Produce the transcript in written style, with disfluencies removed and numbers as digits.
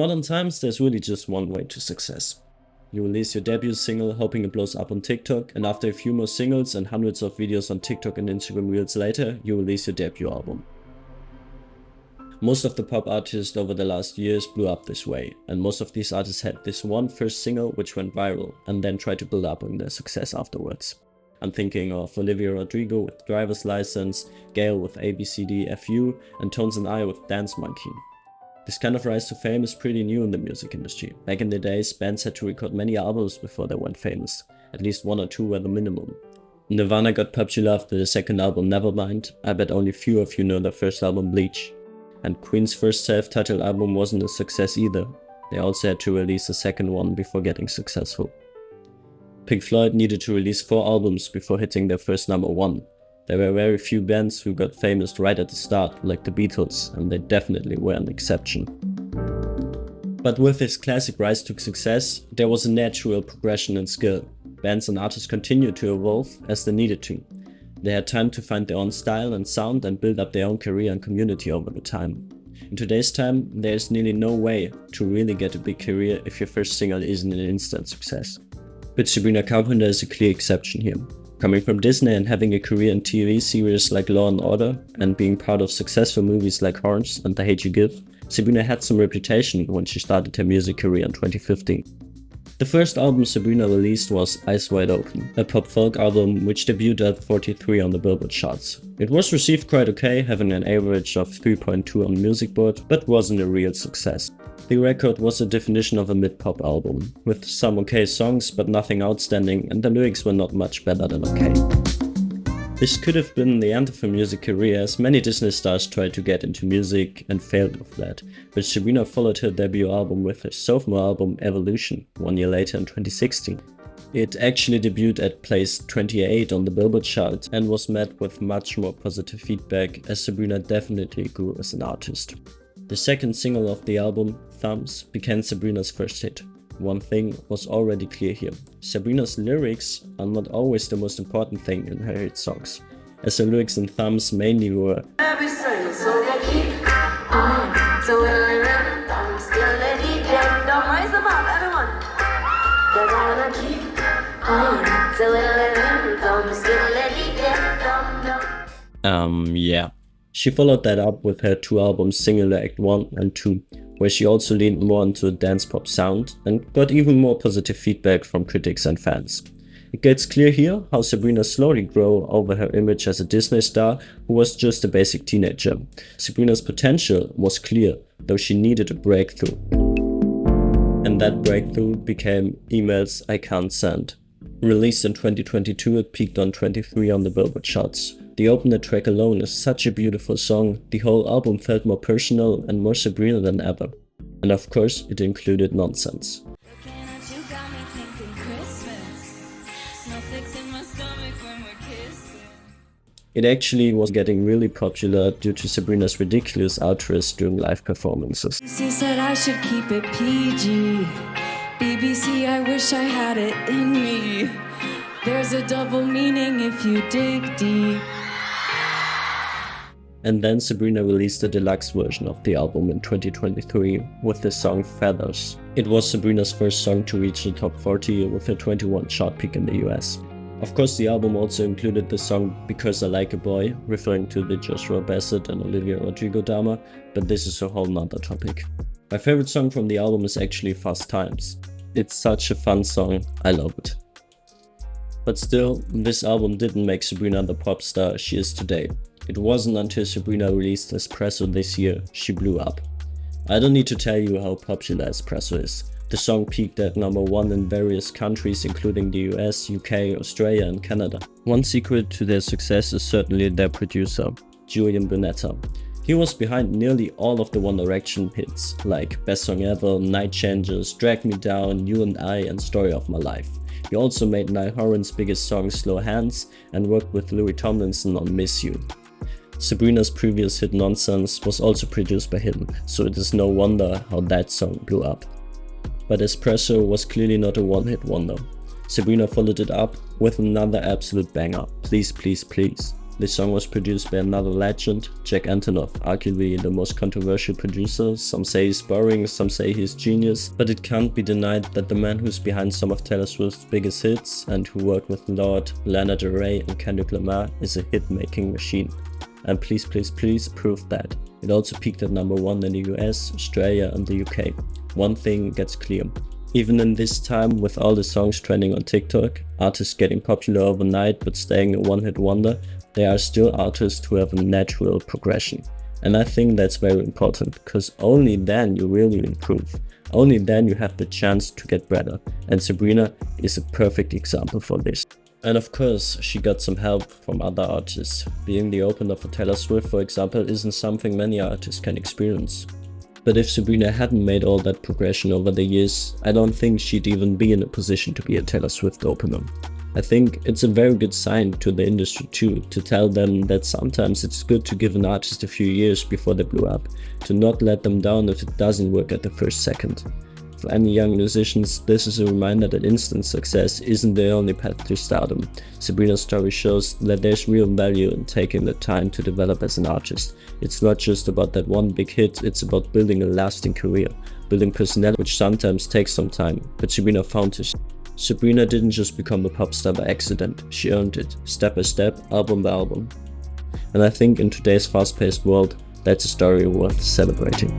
modern times, there's really just one way to success. You release your debut single hoping it blows up on TikTok, and after a few more singles and hundreds of videos on TikTok and Instagram Reels later, you release your debut album. Most of the pop artists over the last years blew up this way, and most of these artists had this one first single which went viral and then tried to build up on their success afterwards. I'm thinking of Olivia Rodrigo with Driver's License, Gayle with ABCDFU, and Tones and I with Dance Monkey. This kind of rise to fame is pretty new in the music industry. Back in the days, bands had to record many albums before they went famous. At least 1 or 2 were the minimum. Nirvana got popular after the second album Nevermind. I bet only few of you know their first album Bleach. And Queen's first self-titled album wasn't a success either. They also had to release a second one before getting successful. Pink Floyd needed to release 4 albums before hitting their first #1. There were very few bands who got famous right at the start, like the Beatles, and they definitely were an exception. But with this classic rise to success, there was a natural progression in skill. Bands and artists continued to evolve as they needed to. They had time to find their own style and sound and build up their own career and community over the time. In today's time, there is nearly no way to really get a big career if your first single isn't an instant success. But Sabrina Carpenter is a clear exception here. Coming from Disney and having a career in TV series like Law & Order and being part of successful movies like Horns and The Hate You Give, Sabrina had some reputation when she started her music career in 2015. The first album Sabrina released was Eyes Wide Open, a pop folk album which debuted at 43 on the Billboard charts. It was received quite okay, having an average of 3.2 on Music Board, but wasn't a real success. The record was a definition of a mid-pop album, with some okay songs but nothing outstanding, and the lyrics were not much better than okay. This could have been the end of her music career, as many Disney stars tried to get into music and failed with that, but Sabrina followed her debut album with her sophomore album Evolution 1 year later in 2016. It actually debuted at place 28 on the Billboard chart and was met with much more positive feedback, as Sabrina definitely grew as an artist. The second single of the album, Thumbs, became Sabrina's first hit. One thing was already clear here: Sabrina's lyrics are not always the most important thing in her hit songs, as her lyrics in Thumbs mainly were yeah. She followed that up with her 2 albums Singular Act 1 and 2, where she also leaned more into a dance pop sound and got even more positive feedback from critics and fans. It gets clear here how Sabrina slowly grew over her image as a Disney star who was just a basic teenager. Sabrina's potential was clear, though she needed a breakthrough. And that breakthrough became Emails I Can't Send. Released in 2022, it peaked on 23 on the Billboard charts. The opener track alone is such a beautiful song. The whole album felt more personal and more Sabrina than ever. And of course, it included Nonsense. It actually was getting really popular due to Sabrina's ridiculous outros during live performances. BBC said I should keep it PG. BBC, I wish I had it in me. There's a double meaning if you dig deep. And then Sabrina released a deluxe version of the album in 2023 with the song Feathers. It was Sabrina's first song to reach the top 40 with a 21 chart peak in the US. Of course, the album also included the song Because I Like a Boy, referring to the Joshua Bassett and Olivia Rodrigo drama, but this is a whole nother topic. My favorite song from the album is actually Fast Times. It's such a fun song, I love it. But still, this album didn't make Sabrina the pop star she is today. It wasn't until Sabrina released Espresso this year she blew up. I don't need to tell you how popular Espresso is. The song peaked at #1 in various countries including the US, UK, Australia and Canada. One secret to their success is certainly their producer, Julian Bunetta. He was behind nearly all of the One Direction hits, like Best Song Ever, Night Changers, Drag Me Down, You and I and Story of My Life. He also made Niall Horan's biggest song Slow Hands and worked with Louis Tomlinson on Miss You. Sabrina's previous hit Nonsense was also produced by him, so it is no wonder how that song blew up. But Espresso was clearly not a one-hit wonder. Sabrina followed it up with another absolute banger, Please Please Please. This song was produced by another legend, Jack Antonoff, arguably the most controversial producer. Some say he's boring, some say he's genius, but it can't be denied that the man who's behind some of Taylor Swift's biggest hits and who worked with Lorde, Lana Del Rey and Kendrick Lamar is a hit-making machine. And please prove that. It also peaked at number 1 in the US, Australia and the UK. One thing gets clear. Even in this time, with all the songs trending on TikTok, artists getting popular overnight but staying a one-hit wonder, there are still artists who have a natural progression. And I think that's very important, because only then you really improve. Only then you have the chance to get better. And Sabrina is a perfect example for this. And of course, she got some help from other artists. Being the opener for Taylor Swift, for example, isn't something many artists can experience. But if Sabrina hadn't made all that progression over the years, I don't think she'd even be in a position to be a Taylor Swift opener. I think it's a very good sign to the industry too, to tell them that sometimes it's good to give an artist a few years before they blow up, to not let them down if it doesn't work at the first second. For any young musicians, this is a reminder that instant success isn't the only path to stardom. Sabrina's story shows that there's real value in taking the time to develop as an artist. It's not just about that one big hit, it's about building a lasting career, building personality, which sometimes takes some time, but Sabrina found it. Sabrina didn't just become a pop star by accident, she earned it, step by step, album by album. And I think in today's fast-paced world, that's a story worth celebrating.